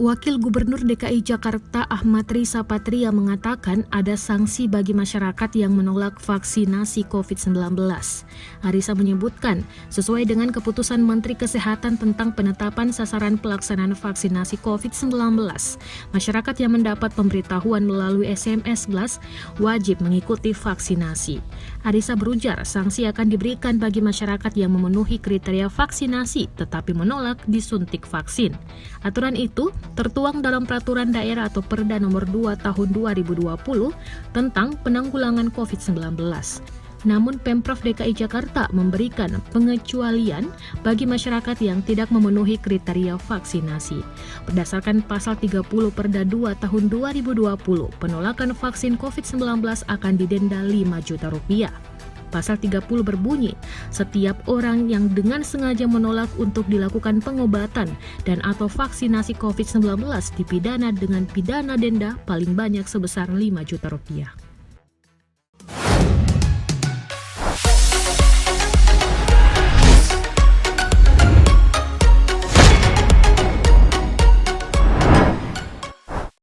Wakil Gubernur DKI Jakarta Ahmad Riza Patria mengatakan ada sanksi bagi masyarakat yang menolak vaksinasi COVID-19. Riza menyebutkan, sesuai dengan keputusan Menteri Kesehatan tentang penetapan sasaran pelaksanaan vaksinasi COVID-19, masyarakat yang mendapat pemberitahuan melalui SMS Blast wajib mengikuti vaksinasi. Riza berujar, sanksi akan diberikan bagi masyarakat yang memenuhi kriteria vaksinasi tetapi menolak disuntik vaksin. Aturan itu tertuang dalam Peraturan Daerah atau Perda Nomor 2 Tahun 2020 tentang penanggulangan COVID-19. Namun Pemprov DKI Jakarta memberikan pengecualian bagi masyarakat yang tidak memenuhi kriteria vaksinasi. Berdasarkan Pasal 30 Perda 2 Tahun 2020, penolakan vaksin COVID-19 akan didenda Rp5 juta. Pasal 30 berbunyi, setiap orang yang dengan sengaja menolak untuk dilakukan pengobatan dan atau vaksinasi COVID-19 dipidana dengan pidana denda paling banyak sebesar Rp5 juta.